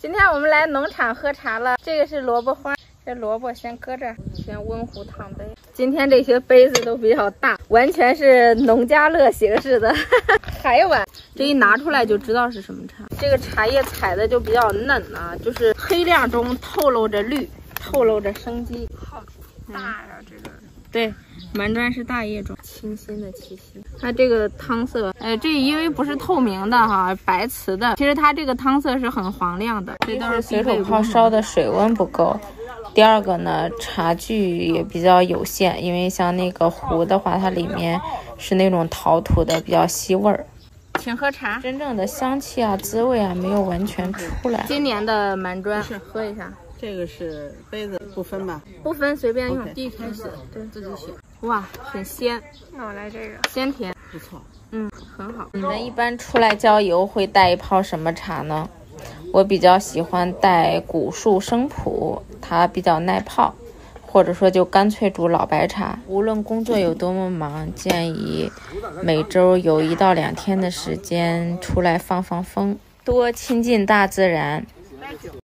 今天我们来农场喝茶了，这个是萝卜花，这萝卜先搁这儿，先温壶烫杯。今天这些杯子都比较大，完全是农家乐形式的海碗，这一拿出来就知道是什么茶。这个茶叶采的就比较嫩啊，就是黑亮中透露着绿，透露着生机。好大呀，这个。对。蛮砖是大叶种，清新的气息。它这个汤色，这因为不是透明的哈，白瓷的，其实它这个汤色是很黄亮的。这都是随手泡烧的水温不够。第二个呢，茶具也比较有限，因为像那个壶的话，它里面是那种陶土的，比较吸味儿。请喝茶，真正的香气啊、滋味啊没有完全出来。今年的蛮砖，喝一下。这个是杯子不分吧？不分，随便用。第一开始对自己选。哇，很鲜。那我来这个，鲜甜，不错。很好。你们一般出来郊游会带一泡什么茶呢？我比较喜欢带古树生普，它比较耐泡，或者说就干脆煮老白茶。无论工作有多么忙，建议每周有1到2天的时间出来放放风，多亲近大自然。